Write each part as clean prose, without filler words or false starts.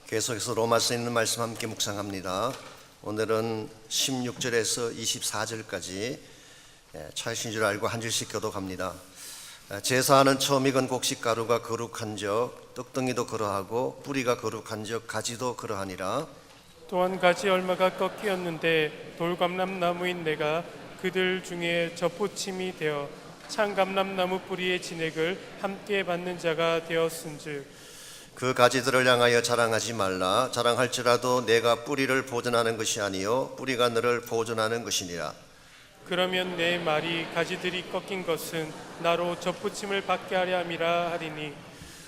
계속해서 로마서에 있는 말씀 함께 묵상합니다. 오늘은 16절에서 24절까지 차이신 줄 알고 한 줄씩 교독합니다. 제사하는 처음 익은 곡식가루가 거룩한적 떡덩이도 그러하고 뿌리가 거룩한적 가지도 그러하니라. 또한 가지 얼마가 꺾이었는데 돌감람나무인 내가 그들 중에 젖보침이 되어 참감람나무 뿌리의 진액을 함께 받는 자가 되었은즉 그 가지들을 향하여 자랑하지 말라. 자랑할지라도 내가 뿌리를 보존하는 것이 아니요 뿌리가 너를 보존하는 것이니라. 그러면 내 말이 가지들이 꺾인 것은 나로 젖보침을 받게 하려 함이라 하리니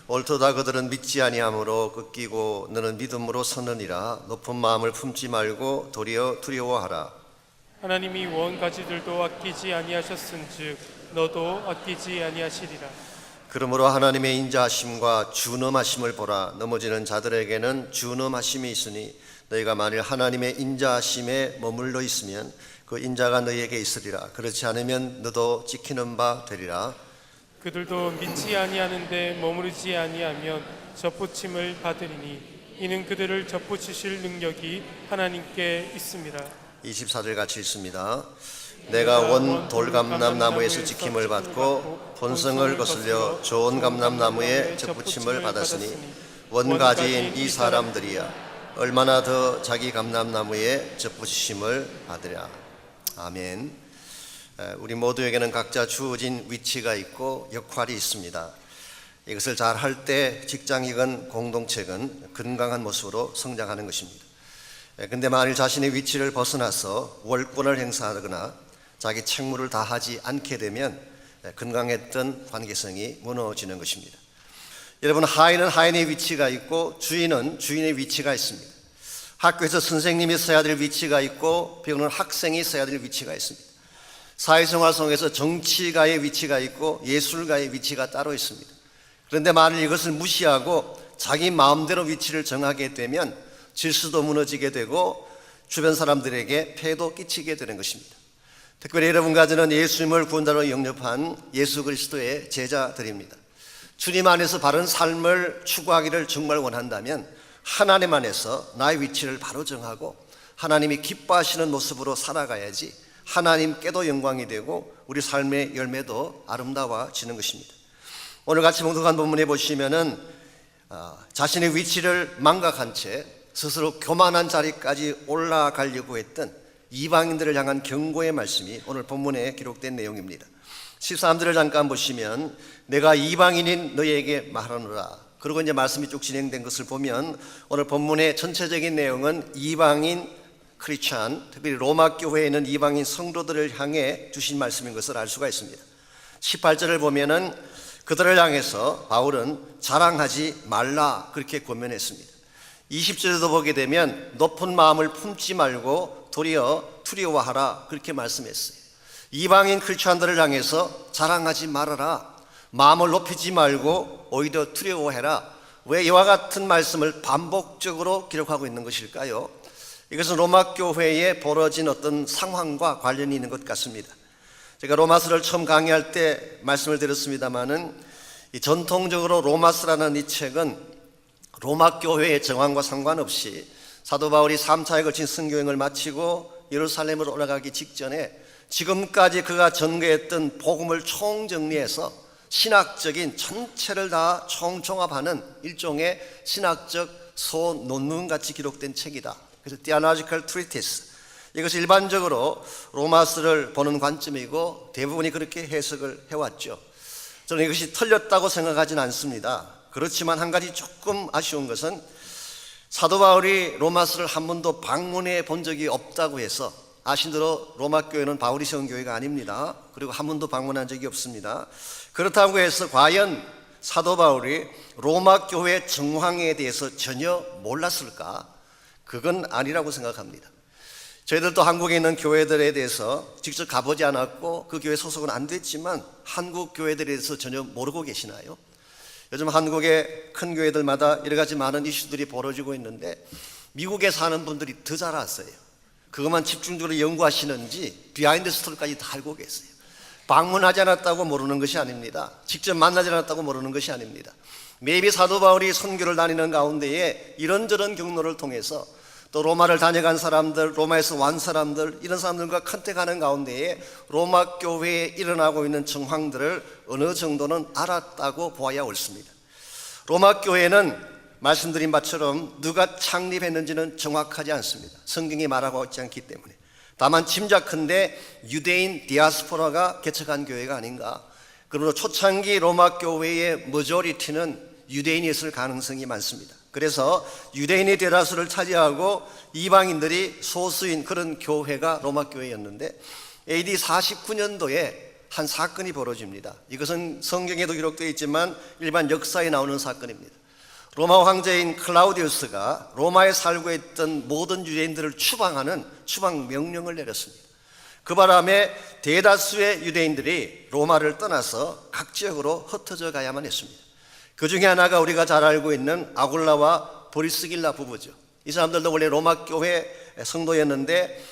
옳도다. 그들은 믿지 아니함으로 꺾이고 너는 믿음으로 서느니라. 높은 마음을 품지 말고 도리어 두려워하라. 하나님이 원 가지들도 아끼지 아니하셨은즉 너도 아끼지 아니하시리라. 그러므로 하나님의 인자하심과 준엄하심을 보라. 넘어지는 자들에게는 준엄하심이 있으니 너희가 만일 하나님의 인자하심에 머물러 있으면 그 인자가 너희에게 있으리라. 그렇지 않으면 너도 찍히는 바 되리라. 그들도 믿지 아니하는데 머무르지 아니하면 젖보침을 받으리니 이는 그들을 젖보치실 능력이 하나님께 있습니다. 24절 같이 있습니다. 내가 원 돌감람나무에서 지킴을 받고 본성을 거슬려 좋은 감람나무에 젖붙임을 받았으니 원가지인 이 사람들이야 얼마나 더 자기 감람나무에 젖붙이심을 받으랴. 아멘. 우리 모두에게는 각자 주어진 위치가 있고 역할이 있습니다. 이것을 잘 할 때 직장이건 공동체건 건강한 모습으로 성장하는 것입니다. 근데 만일 자신의 위치를 벗어나서 월권을 행사하거나 자기 책무를 다하지 않게 되면 건강했던 관계성이 무너지는 것입니다. 여러분, 하인은 하인의 위치가 있고 주인은 주인의 위치가 있습니다. 학교에서 선생님이 서야 될 위치가 있고 배우는 학생이 서야 될 위치가 있습니다. 사회생활 속에서 정치가의 위치가 있고 예술가의 위치가 따로 있습니다. 그런데 만일 이것을 무시하고 자기 마음대로 위치를 정하게 되면 질서도 무너지게 되고 주변 사람들에게 폐해도 끼치게 되는 것입니다. 특별히 여러분과 저는 예수님을 구원자로 영접한 예수 그리스도의 제자들입니다. 주님 안에서 바른 삶을 추구하기를 정말 원한다면 하나님 안에서 나의 위치를 바로 정하고 하나님이 기뻐하시는 모습으로 살아가야지 하나님께도 영광이 되고 우리 삶의 열매도 아름다워지는 것입니다. 오늘 같이 봉독한 본문에 보시면은 자신의 위치를 망각한 채 스스로 교만한 자리까지 올라가려고 했던 이방인들을 향한 경고의 말씀이 오늘 본문에 기록된 내용입니다. 13절을 잠깐 보시면 내가 이방인인 너희에게 말하노라. 그리고 이제 말씀이 쭉 진행된 것을 보면 오늘 본문의 전체적인 내용은 이방인 크리스찬, 특별히 로마 교회에 있는 이방인 성도들을 향해 주신 말씀인 것을 알 수가 있습니다. 18절을 보면은 그들을 향해서 바울은 자랑하지 말라 그렇게 권면했습니다. 20절에도 보게 되면 높은 마음을 품지 말고 도리어 두려워하라 그렇게 말씀했어요. 이방인 크리스찬들을 향해서 자랑하지 말아라, 마음을 높이지 말고 오히려 두려워해라. 왜 이와 같은 말씀을 반복적으로 기록하고 있는 것일까요? 이것은 로마 교회에 벌어진 어떤 상황과 관련이 있는 것 같습니다. 제가 로마서를 처음 강의할 때 말씀을 드렸습니다마는 전통적으로 로마서라는 이 책은 로마 교회의 정황과 상관없이 사도 바울이 3차에 걸친 선교행을 마치고 예루살렘으로 올라가기 직전에 지금까지 그가 전개했던 복음을 총정리해서 신학적인 전체를 다 총종합하는 일종의 신학적 소논문같이 기록된 책이다. 그래서 Theological Treatise, 이것이 일반적으로 로마서를 보는 관점이고 대부분이 그렇게 해석을 해왔죠. 저는 이것이 틀렸다고 생각하지는 않습니다. 그렇지만 한 가지 조금 아쉬운 것은 사도 바울이 로마서를 한 번도 방문해 본 적이 없다고 해서, 아신 대로 로마 교회는 바울이 세운 교회가 아닙니다. 그리고 한 번도 방문한 적이 없습니다. 그렇다고 해서 과연 사도 바울이 로마 교회 정황에 대해서 전혀 몰랐을까? 그건 아니라고 생각합니다. 저희들도 한국에 있는 교회들에 대해서 직접 가보지 않았고 그 교회 소속은 안 됐지만 한국 교회들에 대해서 전혀 모르고 계시나요? 요즘 한국의 큰 교회들마다 여러 가지 많은 이슈들이 벌어지고 있는데 미국에 사는 분들이 더 잘 아세요. 그것만 집중적으로 연구하시는지 비하인드 스토리까지 다 알고 계세요. 방문하지 않았다고 모르는 것이 아닙니다. 직접 만나지 않았다고 모르는 것이 아닙니다. 매일 사도 바울이 선교를 다니는 가운데에 이런저런 경로를 통해서 또 로마를 다녀간 사람들, 로마에서 완 사람들, 이런 사람들과 컨택하는 가운데에 로마 교회에 일어나고 있는 정황들을 어느 정도는 알았다고 보아야 옳습니다. 로마 교회는 말씀드린 바처럼 누가 창립했는지는 정확하지 않습니다. 성경이 말하고 있지 않기 때문에. 다만 짐작컨대 유대인 디아스포라가 개척한 교회가 아닌가. 그러므로 초창기 로마 교회의 머저리티는 유대인이었을 가능성이 많습니다. 그래서 유대인의 대다수를 차지하고 이방인들이 소수인 그런 교회가 로마 교회였는데 AD 49년도에 한 사건이 벌어집니다. 이것은 성경에도 기록되어 있지만 일반 역사에 나오는 사건입니다. 로마 황제인 클라우디우스가 로마에 살고 있던 모든 유대인들을 추방하는 추방 명령을 내렸습니다. 그 바람에 대다수의 유대인들이 로마를 떠나서 각 지역으로 흩어져 가야만 했습니다. 그 중에 하나가 우리가 잘 알고 있는 아굴라와 보리스길라 부부죠. 이 사람들도 원래 로마 교회 성도였는데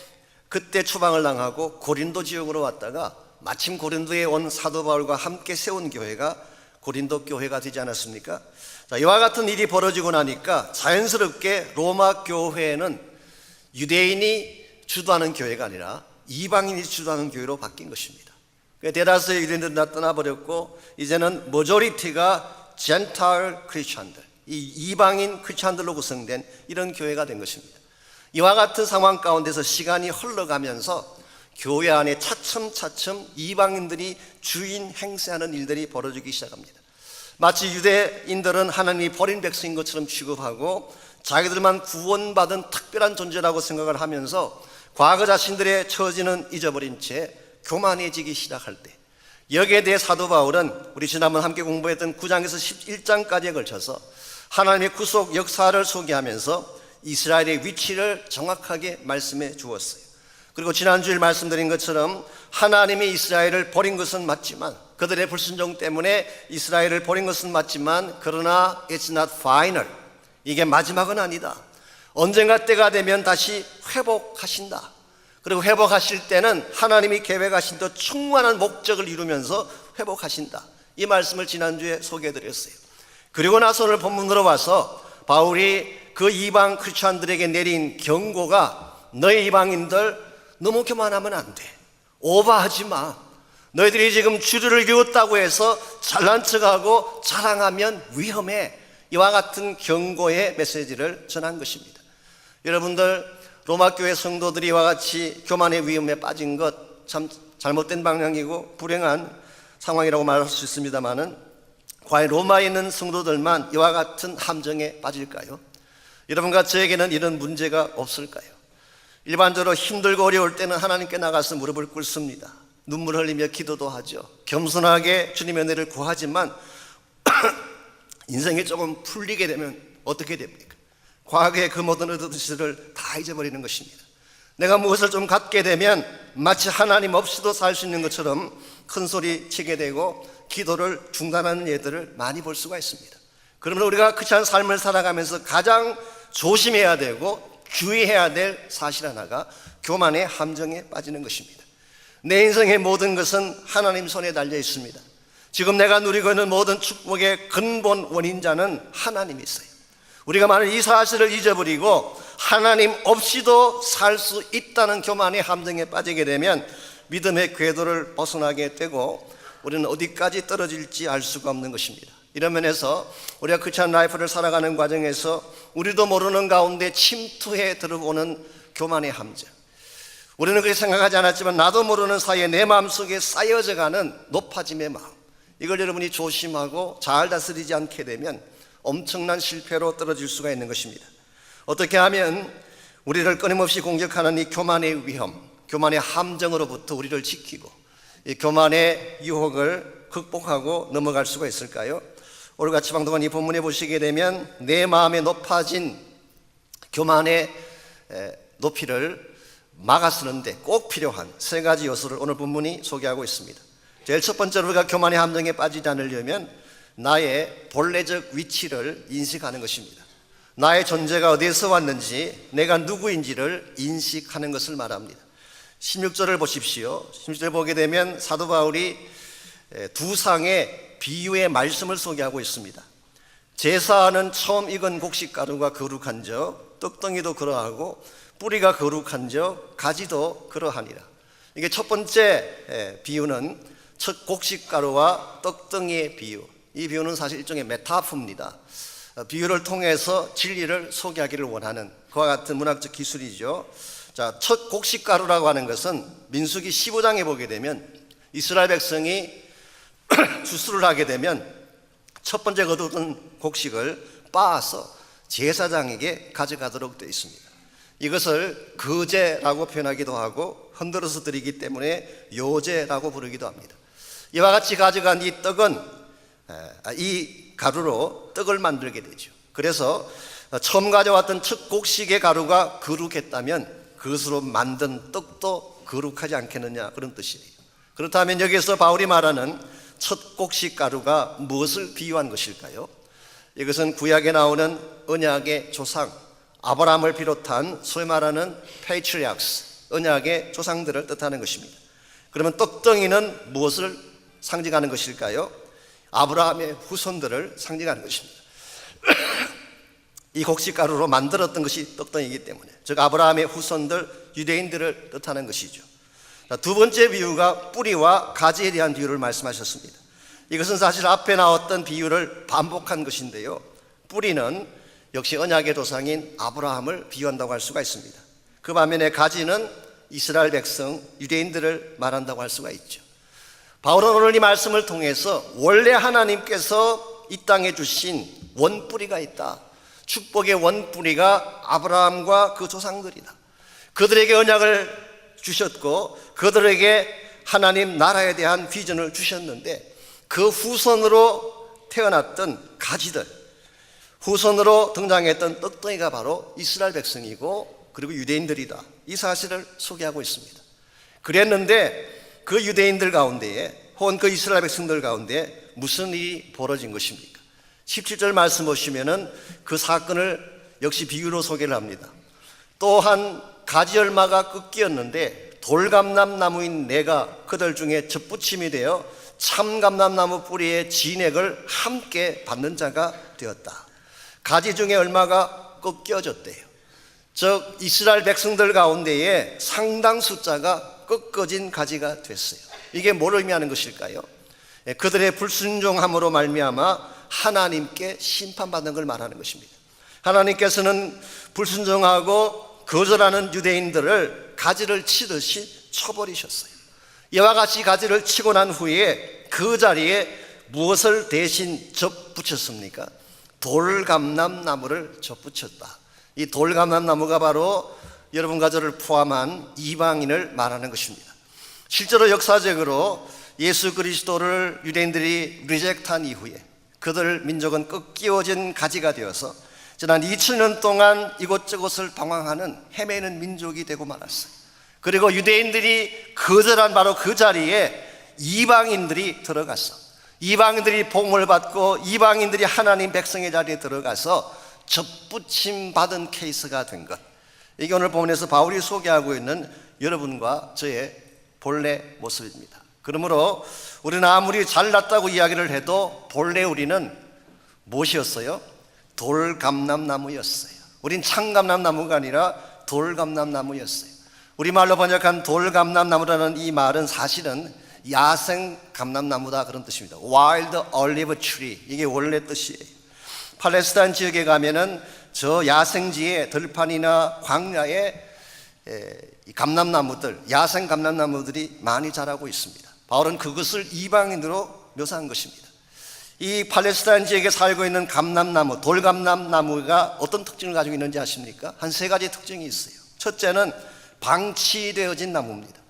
그때 추방을 당하고 고린도 지역으로 왔다가 마침 고린도에 온 사도 바울과 함께 세운 교회가 고린도 교회가 되지 않았습니까? 자, 이와 같은 일이 벌어지고 나니까 자연스럽게 로마 교회는 유대인이 주도하는 교회가 아니라 이방인이 주도하는 교회로 바뀐 것입니다. 대다수의 유대인들은 다 떠나버렸고 이제는 머저리티가 젠타일 크리스찬들, 이 이방인 크리스찬들로 구성된 이런 교회가 된 것입니다. 이와 같은 상황 가운데서 시간이 흘러가면서 교회 안에 차츰차츰 이방인들이 주인 행세하는 일들이 벌어지기 시작합니다. 마치 유대인들은 하나님이 버린 백성인 것처럼 취급하고 자기들만 구원받은 특별한 존재라고 생각을 하면서 과거 자신들의 처지는 잊어버린 채 교만해지기 시작할 때, 여기에 대해 사도 바울은 우리 지난번 함께 공부했던 9장에서 11장까지에 걸쳐서 하나님의 구속 역사를 소개하면서 이스라엘의 위치를 정확하게 말씀해 주었어요. 그리고 지난주에 말씀드린 것처럼 하나님이 이스라엘을 버린 것은 맞지만, 그들의 불순종 때문에 이스라엘을 버린 것은 맞지만, 그러나 it's not final. 이게 마지막은 아니다. 언젠가 때가 되면 다시 회복하신다. 그리고 회복하실 때는 하나님이 계획하신 더 충만한 목적을 이루면서 회복하신다. 이 말씀을 지난주에 소개해드렸어요. 그리고 나서 오늘 본문으로 와서 바울이 그 이방 크리스찬들에게 내린 경고가, 너희 이방인들 너무 교만하면 안 돼. 오버하지 마. 너희들이 지금 주를 이뤘다고 해서 잘난 척하고 자랑하면 위험해. 이와 같은 경고의 메시지를 전한 것입니다. 여러분들, 로마 교회 성도들이 이와 같이 교만의 위험에 빠진 것 참 잘못된 방향이고 불행한 상황이라고 말할 수 있습니다만은, 과연 로마에 있는 성도들만 이와 같은 함정에 빠질까요? 여러분과 저에게는 이런 문제가 없을까요? 일반적으로 힘들고 어려울 때는 하나님께 나가서 무릎을 꿇습니다. 눈물 흘리며 기도도 하죠. 겸손하게 주님의 은혜를 구하지만 인생이 조금 풀리게 되면 어떻게 됩니까? 과거의 그 모든 얻은 것을 다 잊어버리는 것입니다. 내가 무엇을 좀 갖게 되면 마치 하나님 없이도 살 수 있는 것처럼 큰 소리 치게 되고 기도를 중단하는 예들을 많이 볼 수가 있습니다. 그러면 우리가 크리스찬 삶을 살아가면서 가장 조심해야 되고 주의해야 될 사실 하나가 교만의 함정에 빠지는 것입니다. 내 인생의 모든 것은 하나님 손에 달려 있습니다. 지금 내가 누리고 있는 모든 축복의 근본 원인자는 하나님이세요. 우리가 만약 이 사실을 잊어버리고 하나님 없이도 살 수 있다는 교만의 함정에 빠지게 되면 믿음의 궤도를 벗어나게 되고 우리는 어디까지 떨어질지 알 수가 없는 것입니다. 이런 면에서 우리가 크리스찬 라이프를 살아가는 과정에서 우리도 모르는 가운데 침투해 들어오는 교만의 함정, 우리는 그렇게 생각하지 않았지만 나도 모르는 사이에 내 마음속에 쌓여져가는 높아짐의 마음, 이걸 여러분이 조심하고 잘 다스리지 않게 되면 엄청난 실패로 떨어질 수가 있는 것입니다. 어떻게 하면 우리를 끊임없이 공격하는 이 교만의 위험, 교만의 함정으로부터 우리를 지키고 이 교만의 유혹을 극복하고 넘어갈 수가 있을까요? 오늘 같이 방송한 이 본문에 보시게 되면 내 마음에 높아진 교만의 높이를 막아서는데 꼭 필요한 세 가지 요소를 오늘 본문이 소개하고 있습니다. 제일 첫 번째로 우리가 교만의 함정에 빠지지 않으려면 나의 본래적 위치를 인식하는 것입니다. 나의 존재가 어디에서 왔는지, 내가 누구인지를 인식하는 것을 말합니다. 16절을 보십시오. 16절 보게 되면 사도 바울이 두 상의 비유의 말씀을 소개하고 있습니다. 제사는 처음 익은 곡식가루가 거룩한즉 떡덩이도 그러하고 뿌리가 거룩한즉 가지도 그러하니라. 이게 첫 번째 비유는 첫 곡식가루와 떡덩이의 비유. 이 비유는 사실 일종의 메타포입니다. 비유를 통해서 진리를 소개하기를 원하는 그와 같은 문학적 기술이죠. 자, 첫 곡식가루라고 하는 것은 민수기 15장에 보게 되면 이스라엘 백성이 추수를 하게 되면 첫 번째 거두던 곡식을 빻아서 제사장에게 가져가도록 되어 있습니다. 이것을 거제라고 표현하기도 하고 흔들어서 드리기 때문에 요제라고 부르기도 합니다. 이와 같이 가져간 이 떡은 이 가루로 떡을 만들게 되죠. 그래서 처음 가져왔던 첫 곡식의 가루가 거룩했다면 그것으로 만든 떡도 거룩하지 않겠느냐, 그런 뜻이에요. 그렇다면 여기서 바울이 말하는 첫 곡식 가루가 무엇을 비유한 것일까요? 이것은 구약에 나오는 언약의 조상 아브라함을 비롯한 소위 말하는 patriarchs, 언약의 조상들을 뜻하는 것입니다. 그러면 떡덩이는 무엇을 상징하는 것일까요? 아브라함의 후손들을 상징하는 것입니다. 이 곡식가루로 만들었던 것이 떡덩이이기 때문에, 즉 아브라함의 후손들 유대인들을 뜻하는 것이죠. 두 번째 비유가 뿌리와 가지에 대한 비유를 말씀하셨습니다. 이것은 사실 앞에 나왔던 비유를 반복한 것인데요, 뿌리는 역시 언약의 조상인 아브라함을 비유한다고 할 수가 있습니다. 그 반면에 가지는 이스라엘 백성 유대인들을 말한다고 할 수가 있죠. 바울은 오늘 이 말씀을 통해서 원래 하나님께서 이 땅에 주신 원뿌리가 있다, 축복의 원뿌리가 아브라함과 그 조상들이다. 그들에게 언약을 주셨고 그들에게 하나님 나라에 대한 비전을 주셨는데, 그 후손으로 태어났던 가지들, 후손으로 등장했던 떡덩이가 바로 이스라엘 백성이고 그리고 유대인들이다, 이 사실을 소개하고 있습니다. 그랬는데 그 유대인들 가운데에 혹은 그 이스라엘 백성들 가운데 무슨 일이 벌어진 것입니까? 17절 말씀 보시면은 그 사건을 역시 비유로 소개를 합니다. 또한 가지열마가 꺾이었는데 돌감람 나무인 내가 그들 중에 접붙임이 되어 참감람나무 뿌리의 진액을 함께 받는 자가 되었다. 가지 중에 얼마가 꺾여졌대요. 즉 이스라엘 백성들 가운데에 상당 숫자가 꺾어진 가지가 됐어요. 이게 뭘 의미하는 것일까요? 그들의 불순종함으로 말미암아 하나님께 심판받는 걸 말하는 것입니다. 하나님께서는 불순종하고 거절하는 유대인들을 가지를 치듯이 쳐버리셨어요. 이와 같이 가지를 치고 난 후에 그 자리에 무엇을 대신 접붙였습니까? 돌감람나무를 접붙였다. 이 돌감람나무가 바로 여러분과 저를 포함한 이방인을 말하는 것입니다. 실제로 역사적으로 예수 그리스도를 유대인들이 리젝트한 이후에 그들 민족은 꺾이어진 가지가 되어서 지난 2000년 동안 이곳저곳을 방황하는 헤매는 민족이 되고 말았어요. 그리고 유대인들이 거절한 바로 그 자리에 이방인들이 들어가서, 이방인들이 복음을 받고 이방인들이 하나님 백성의 자리에 들어가서 접붙임 받은 케이스가 된 것, 이게 오늘 본문에서 바울이 소개하고 있는 여러분과 저의 본래 모습입니다. 그러므로 우리는 아무리 잘났다고 이야기를 해도 본래 우리는 무엇이었어요? 돌감람나무였어요. 우린 참감람나무가 아니라 돌감람나무였어요. 우리말로 번역한 돌감람나무라는 이 말은 사실은 야생 감람나무다, 그런 뜻입니다. Wild Olive Tree, 이게 원래 뜻이에요. 팔레스타인 지역에 가면은 저 야생지에 들판이나 광야에 감람나무들, 야생 감람나무들이 많이 자라고 있습니다. 바울은 그것을 이방인으로 묘사한 것입니다. 이 팔레스타인 지역에 살고 있는 감람나무, 돌감람나무가 어떤 특징을 가지고 있는지 아십니까? 한 세 가지 특징이 있어요. 첫째는 방치되어진 나무입니다.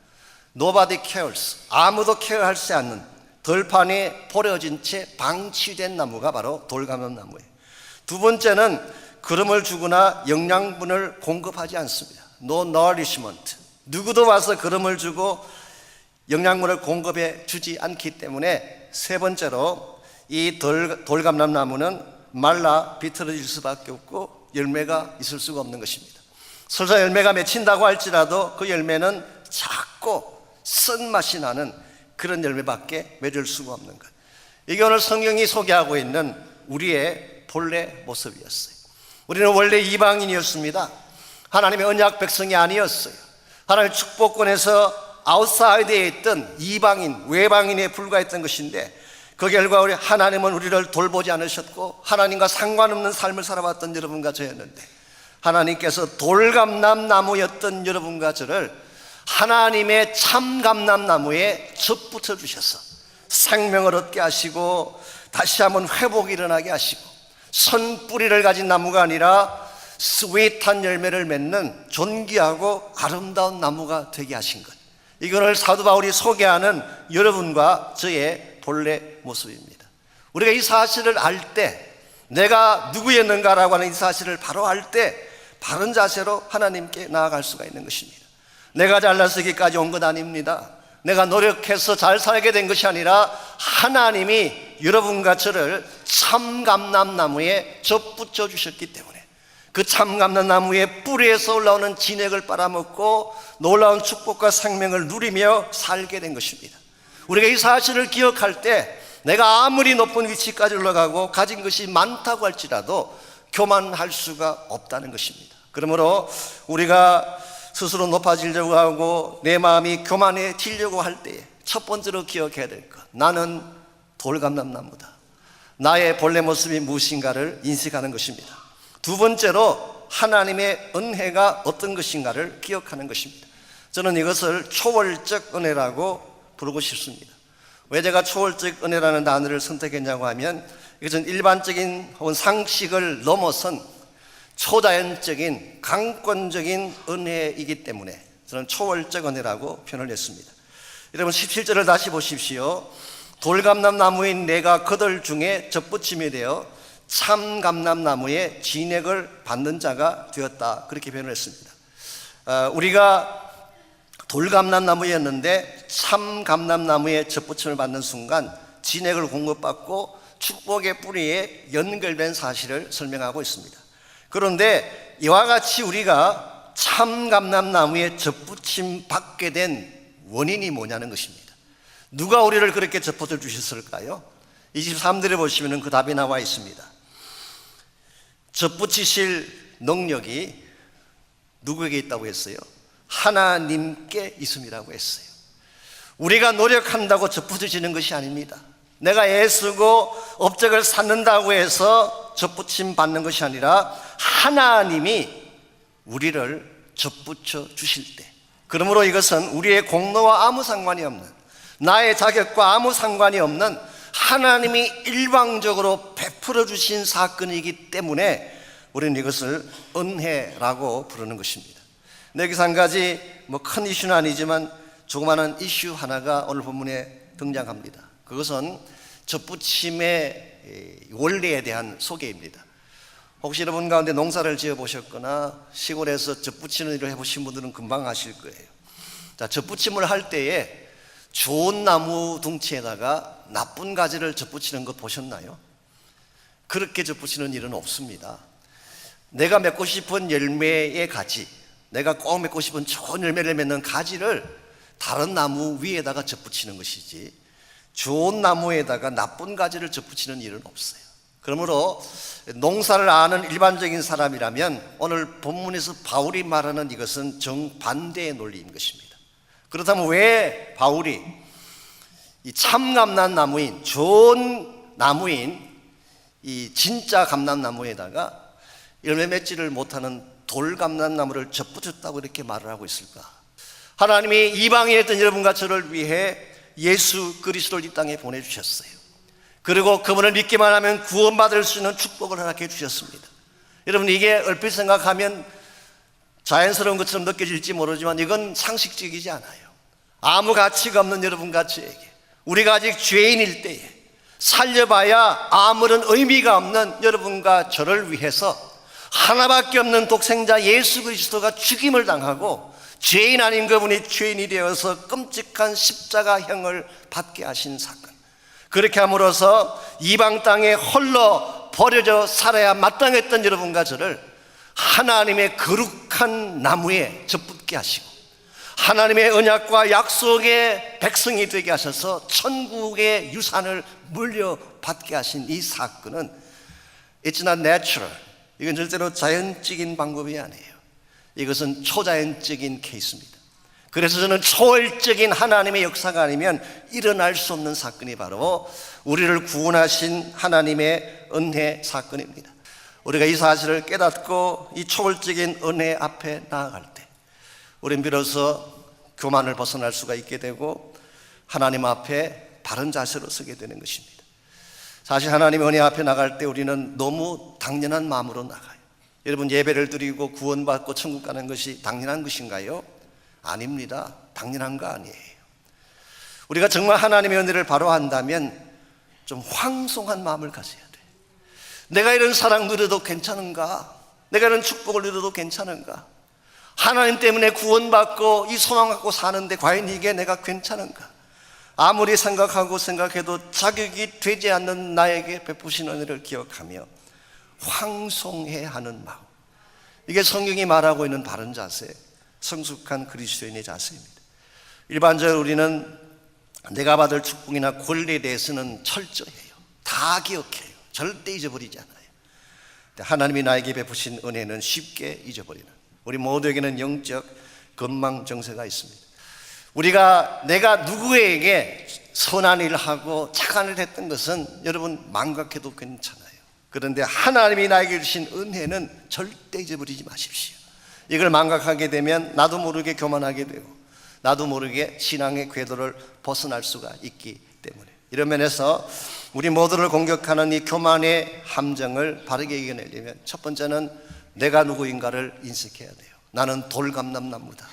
Nobody cares, 아무도 케어하지 않는 들판에 버려진 채 방치된 나무가 바로 돌감람나무예요. 두 번째는 그름을 주거나 영양분을 공급하지 않습니다. No nourishment, 누구도 와서 그름을 주고 영양분을 공급해 주지 않기 때문에 세 번째로 이 돌감람나무는 말라 비틀어질 수밖에 없고 열매가 있을 수가 없는 것입니다. 설사 열매가 맺힌다고 할지라도 그 열매는 작고 쓴맛이 나는 그런 열매밖에 맺을 수가 없는 것. 이게 오늘 성경이 소개하고 있는 우리의 본래 모습이었어요. 우리는 원래 이방인이었습니다. 하나님의 언약 백성이 아니었어요. 하나님의 축복권에서 아웃사이드에 있던 이방인, 외방인에 불과했던 것인데, 그 결과 우리 하나님은 우리를 돌보지 않으셨고 하나님과 상관없는 삶을 살아왔던 여러분과 저였는데, 하나님께서 돌감람나무였던 여러분과 저를 하나님의 참감람나무에 접붙여 주셔서 생명을 얻게 하시고 다시 한번 회복이 일어나게 하시고 선뿌리를 가진 나무가 아니라 스윗한 열매를 맺는 존귀하고 아름다운 나무가 되게 하신 것, 이거를 사도 바울이 소개하는 여러분과 저의 본래 모습입니다. 우리가 이 사실을 알 때, 내가 누구였는가라고 하는 이 사실을 바로 알 때 바른 자세로 하나님께 나아갈 수가 있는 것입니다. 내가 잘나서 여기까지 온 것 아닙니다. 내가 노력해서 잘 살게 된 것이 아니라 하나님이 여러분과 저를 참감람나무에 접붙여 주셨기 때문에 그 참감람나무의 뿌리에서 올라오는 진액을 빨아먹고 놀라운 축복과 생명을 누리며 살게 된 것입니다. 우리가 이 사실을 기억할 때 내가 아무리 높은 위치까지 올라가고 가진 것이 많다고 할지라도 교만할 수가 없다는 것입니다. 그러므로 우리가 스스로 높아지려고 하고 내 마음이 교만해지려고 할 때에 첫 번째로 기억해야 될 것, 나는 돌감람나무다. 나의 본래 모습이 무엇인가를 인식하는 것입니다. 두 번째로 하나님의 은혜가 어떤 것인가를 기억하는 것입니다. 저는 이것을 초월적 은혜라고 부르고 싶습니다. 왜 제가 초월적 은혜라는 단어를 선택했냐고 하면, 이것은 일반적인 혹은 상식을 넘어선 초자연적인 강권적인 은혜이기 때문에 저는 초월적 은혜라고 표현을 했습니다. 여러분 17절을 다시 보십시오. 돌감람나무인 내가 그들 중에 접붙임이 되어 참감람나무의 진액을 받는 자가 되었다, 그렇게 표현을 했습니다. 우리가 돌감람나무였는데 참감람나무의 접붙임을 받는 순간 진액을 공급받고 축복의 뿌리에 연결된 사실을 설명하고 있습니다. 그런데 이와 같이 우리가 참감람나무에 접붙임 받게 된 원인이 뭐냐는 것입니다. 누가 우리를 그렇게 접붙여 주셨을까요? 23절에 보시면 그 답이 나와 있습니다. 접붙이실 능력이 누구에게 있다고 했어요? 하나님께 있음이라고 했어요. 우리가 노력한다고 접붙여지는 것이 아닙니다. 내가 애쓰고 업적을 쌓는다고 해서 접붙임 받는 것이 아니라 하나님이 우리를 접붙여 주실 때, 그러므로 이것은 우리의 공로와 아무 상관이 없는, 나의 자격과 아무 상관이 없는 하나님이 일방적으로 베풀어 주신 사건이기 때문에 우리는 이것을 은혜라고 부르는 것입니다. 여기서 한 가지 큰 이슈는 아니지만 조그마한 이슈 하나가 오늘 본문에 등장합니다. 그것은 접붙임의 원리에 대한 소개입니다. 혹시 여러분 가운데 농사를 지어 보셨거나 시골에서 접붙이는 일을 해보신 분들은 금방 아실 거예요. 자, 접붙임을 할 때에 좋은 나무 둥치에다가 나쁜 가지를 접붙이는 것 보셨나요? 그렇게 접붙이는 일은 없습니다. 내가 맺고 싶은 열매의 가지, 내가 꼭 맺고 싶은 좋은 열매를 맺는 가지를 다른 나무 위에다가 접붙이는 것이지, 좋은 나무에다가 나쁜 가지를 접붙이는 일은 없어요. 그러므로 농사를 아는 일반적인 사람이라면 오늘 본문에서 바울이 말하는 이것은 정반대의 논리인 것입니다. 그렇다면 왜 바울이 이 참감람나무인, 좋은 나무인 이 진짜 감람나무에다가 열매 맺지를 못하는 돌감람나무를 접붙였다고 이렇게 말을 하고 있을까? 하나님이 이방인이었던 여러분과 저를 위해 예수 그리스도를 이 땅에 보내주셨어요. 그리고 그분을 믿기만 하면 구원받을 수 있는 축복을 허락해 주셨습니다. 여러분, 이게 얼핏 생각하면 자연스러운 것처럼 느껴질지 모르지만 이건 상식적이지 않아요. 아무 가치가 없는 여러분과 저에게, 우리가 아직 죄인일 때에 살려봐야 아무런 의미가 없는 여러분과 저를 위해서 하나밖에 없는 독생자 예수 그리스도가 죽임을 당하고 죄인 아닌 그분이 죄인이 되어서 끔찍한 십자가형을 받게 하신 사건, 그렇게 함으로써 이방 땅에 홀로 버려져 살아야 마땅했던 여러분과 저를 하나님의 거룩한 나무에 접붙게 하시고 하나님의 언약과 약속의 백성이 되게 하셔서 천국의 유산을 물려받게 하신 이 사건은 It's not natural. 이건 절대로 자연적인 방법이 아니에요. 이것은 초자연적인 케이스입니다. 그래서 저는 초월적인 하나님의 역사가 아니면 일어날 수 없는 사건이 바로 우리를 구원하신 하나님의 은혜 사건입니다. 우리가 이 사실을 깨닫고 이 초월적인 은혜 앞에 나아갈 때 우리는 비로소 교만을 벗어날 수가 있게 되고 하나님 앞에 바른 자세로 서게 되는 것입니다. 사실 하나님의 은혜 앞에 나갈 때 우리는 너무 당연한 마음으로 나가요. 여러분, 예배를 드리고 구원받고 천국 가는 것이 당연한 것인가요? 아닙니다. 당연한 거 아니에요. 우리가 정말 하나님의 은혜를 바로 한다면 좀 황송한 마음을 가져야 돼요. 내가 이런 사랑 누려도 괜찮은가? 내가 이런 축복을 누려도 괜찮은가? 하나님 때문에 구원받고 이 소망 갖고 사는데 과연 이게 내가 괜찮은가? 아무리 생각해도 자격이 되지 않는 나에게 베푸신 은혜를 기억하며 황송해야 하는 마음, 이게 성경이 말하고 있는 바른 자세, 성숙한 그리스도인의 자세입니다. 일반적으로 우리는 내가 받을 축복이나 권리에 대해서는 철저해요. 다 기억해요. 절대 잊어버리지 않아요. 하나님이 나에게 베푸신 은혜는 쉽게 잊어버리는, 우리 모두에게는 영적 건망정세가 있습니다. 내가 누구에게 선한 일을 하고 착한 일을 했던 것은 여러분 망각해도 괜찮아요. 그런데 하나님이 나에게 주신 은혜는 절대 잊어버리지 마십시오. 이걸 망각하게 되면 나도 모르게 교만하게 되고 나도 모르게 신앙의 궤도를 벗어날 수가 있기 때문에, 이런 면에서 우리 모두를 공격하는 이 교만의 함정을 바르게 이겨내려면 첫 번째는 내가 누구인가를 인식해야 돼요. 나는 돌감람나무다.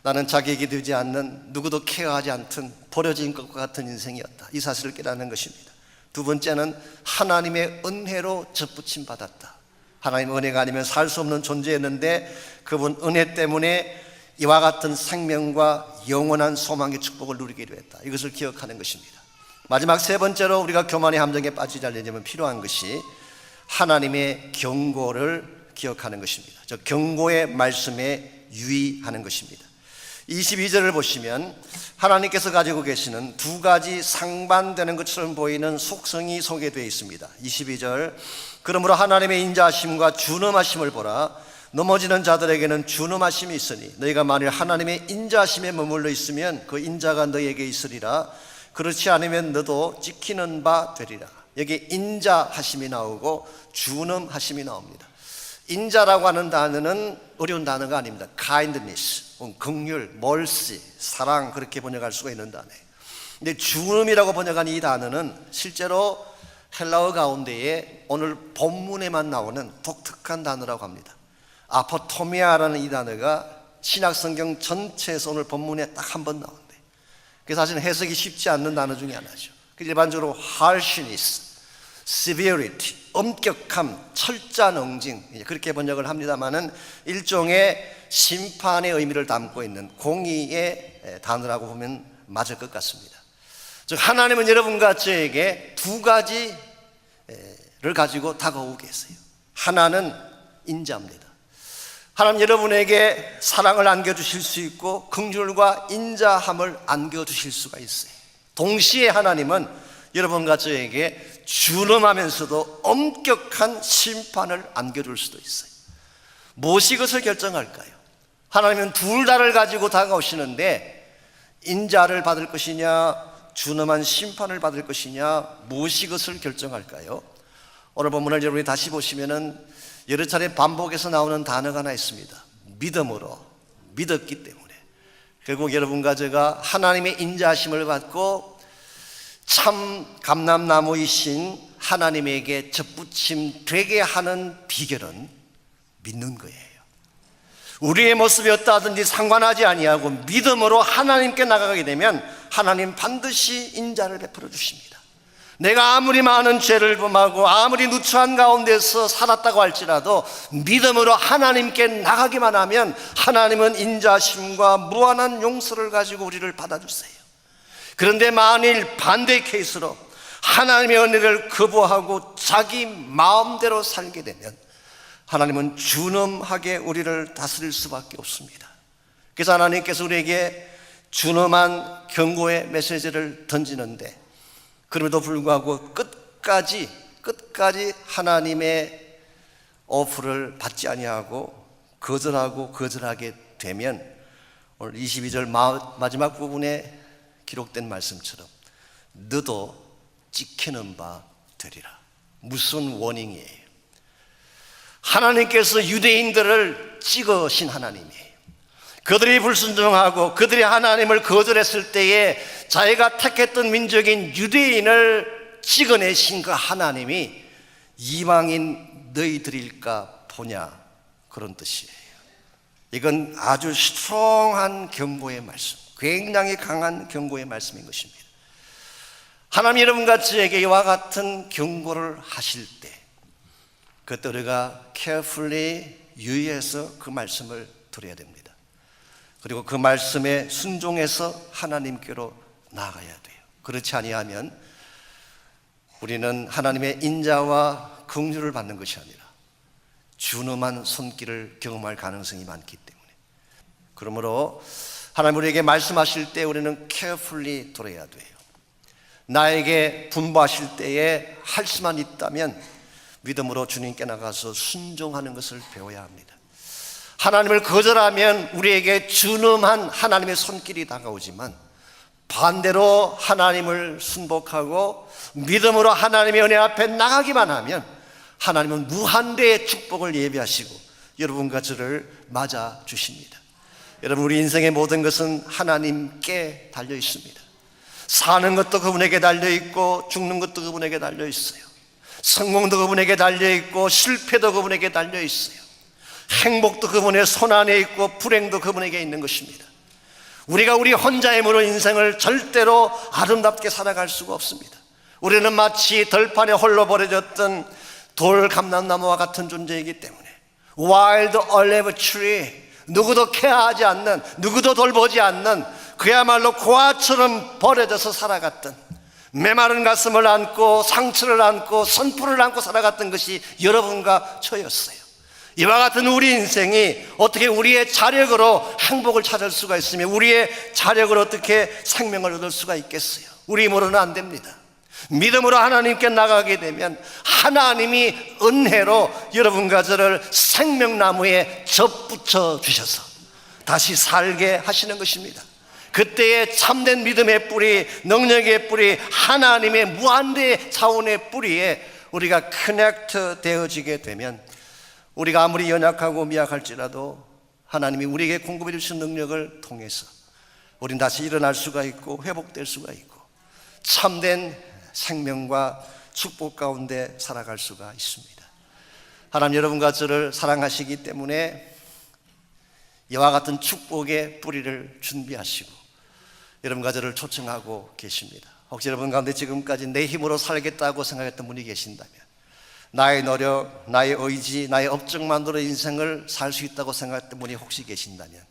나는 자격이 되지 않는, 누구도 케어하지 않던 버려진 것과 같은 인생이었다. 이 사실을 깨닫는 것입니다. 두 번째는 하나님의 은혜로 접붙임 받았다. 하나님의 은혜가 아니면 살 수 없는 존재였는데 그분 은혜 때문에 이와 같은 생명과 영원한 소망의 축복을 누리게 되었다. 이것을 기억하는 것입니다. 마지막 세 번째로 우리가 교만의 함정에 빠지지 않으려면 필요한 것이 하나님의 경고를 기억하는 것입니다. 저 경고의 말씀에 유의하는 것입니다. 22절을 보시면 하나님께서 가지고 계시는 두 가지 상반되는 것처럼 보이는 속성이 소개되어 있습니다. 22절, 그러므로 하나님의 인자하심과 준엄하심을 보라. 넘어지는 자들에게는 준엄하심이 있으니 너희가 만일 하나님의 인자하심에 머물러 있으면 그 인자가 너희에게 있으리라. 그렇지 않으면 너도 지키는 바 되리라. 여기 인자하심이 나오고 준엄하심이 나옵니다. 인자라고 하는 단어는 어려운 단어가 아닙니다. kindness, 긍휼, mercy, 사랑, 그렇게 번역할 수가 있는 단어예요. 근데 준엄이라고 번역한 이 단어는 실제로 헬라어 가운데에 오늘 본문에만 나오는 독특한 단어라고 합니다. 아포토미아라는 이 단어가 신약성경 전체에서 오늘 본문에 딱 한 번 나온대. 그래서 사실은 해석이 쉽지 않는 단어 중에 하나죠. 일반적으로 harshness, severity, 엄격함, 철자능징, 그렇게 번역을 합니다마는 일종의 심판의 의미를 담고 있는 공의의 단어라고 보면 맞을 것 같습니다. 즉 하나님은 여러분과 저에게 두 가지를 가지고 다가오고 계세요. 하나는 인자입니다. 하나님 여러분에게 사랑을 안겨주실 수 있고 긍휼과 인자함을 안겨주실 수가 있어요. 동시에 하나님은 여러분과 저에게 준엄하면서도 엄격한 심판을 안겨줄 수도 있어요. 무엇이 그것을 결정할까요? 하나님은 둘 다를 가지고 다가오시는데 인자를 받을 것이냐 준엄한 심판을 받을 것이냐, 무엇이 그것을 결정할까요? 오늘 본문을 여러분이 다시 보시면은 여러 차례 반복해서 나오는 단어가 하나 있습니다. 믿음으로, 믿었기 때문에. 결국 여러분과 제가 하나님의 인자하심을 받고 참 감람나무이신 하나님에게 접붙임 되게 하는 비결은 믿는 거예요. 우리의 모습이 어떠하든지 상관하지 아니하고 믿음으로 하나님께 나가게 되면 하나님 반드시 인자를 베풀어 주십니다. 내가 아무리 많은 죄를 범하고 아무리 누추한 가운데서 살았다고 할지라도 믿음으로 하나님께 나가기만 하면 하나님은 인자심과 무한한 용서를 가지고 우리를 받아주세요. 그런데 만일 반대 케이스로 하나님의 은혜를 거부하고 자기 마음대로 살게 되면 하나님은 준엄하게 우리를 다스릴 수밖에 없습니다. 그래서 하나님께서 우리에게 준엄한 경고의 메시지를 던지는데, 그럼에도 불구하고 끝까지 하나님의 오프를 받지 아니하고 거절하게 되면 오늘 22절 마지막 부분에 기록된 말씀처럼 너도 찍히는 바 되리라. 무슨 워닝이에요? 하나님께서 유대인들을 찍으신 하나님이에요. 그들이 불순종하고 그들이 하나님을 거절했을 때에 자기가 택했던 민족인 유대인을 찍어내신 그 하나님이 이방인 너희들일까 보냐, 그런 뜻이에요. 이건 아주 스트롱한 경고의 말씀, 굉장히 강한 경고의 말씀인 것입니다. 하나님 여러분과 저에게 이와 같은 경고를 하실 때 그때 우리가 carefully 유의해서 그 말씀을 들어야 됩니다. 그리고 그 말씀에 순종해서 하나님께로 나아가야 돼요. 그렇지 아니하면 우리는 하나님의 인자와 긍휼을 받는 것이 아니라 준엄한 손길을 경험할 가능성이 많기 때문에, 그러므로 하나님 우리에게 말씀하실 때 우리는 carefully 들어야 돼요. 나에게 분부하실 때에 할 수만 있다면 믿음으로 주님께 나가서 순종하는 것을 배워야 합니다. 하나님을 거절하면 우리에게 준엄한 하나님의 손길이 다가오지만, 반대로 하나님을 순복하고 믿음으로 하나님의 은혜 앞에 나가기만 하면 하나님은 무한대의 축복을 예비하시고 여러분과 저를 맞아 주십니다. 여러분, 우리 인생의 모든 것은 하나님께 달려 있습니다. 사는 것도 그분에게 달려 있고 죽는 것도 그분에게 달려 있어요. 성공도 그분에게 달려 있고 실패도 그분에게 달려 있어요. 행복도 그분의 손 안에 있고 불행도 그분에게 있는 것입니다. 우리가 우리 혼자의 힘으로 인생을 절대로 아름답게 살아갈 수가 없습니다. 우리는 마치 들판에 홀로 버려졌던 돌 감람나무와 같은 존재이기 때문에, wild olive tree, 누구도 케어하지 않는, 누구도 돌보지 않는, 그야말로 고아처럼 버려져서 살아갔던, 메마른 가슴을 안고 상처를 안고 선풀을 안고 살아갔던 것이 여러분과 저였어요. 이와 같은 우리 인생이 어떻게 우리의 자력으로 행복을 찾을 수가 있으며 우리의 자력으로 어떻게 생명을 얻을 수가 있겠어요? 우리 힘으로는 안 됩니다. 믿음으로 하나님께 나가게 되면 하나님이 은혜로 여러분과 저를 생명나무에 접붙여 주셔서 다시 살게 하시는 것입니다. 그때의 참된 믿음의 뿌리, 능력의 뿌리, 하나님의 무한대 차원의 뿌리에 우리가 커넥트 되어지게 되면, 우리가 아무리 연약하고 미약할지라도 하나님이 우리에게 공급해 주신 능력을 통해서 우리는 다시 일어날 수가 있고 회복될 수가 있고 참된 생명과 축복 가운데 살아갈 수가 있습니다. 하나님 여러분과 저를 사랑하시기 때문에 이와 같은 축복의 뿌리를 준비하시고 여러분과 저를 초청하고 계십니다. 혹시 여러분 가운데 지금까지 내 힘으로 살겠다고 생각했던 분이 계신다면, 나의 노력, 나의 의지, 나의 업적만으로 인생을 살 수 있다고 생각했던 분이 혹시 계신다면,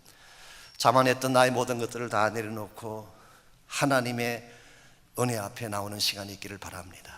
자만했던 나의 모든 것들을 다 내려놓고 하나님의 은혜 앞에 나오는 시간이 있기를 바랍니다.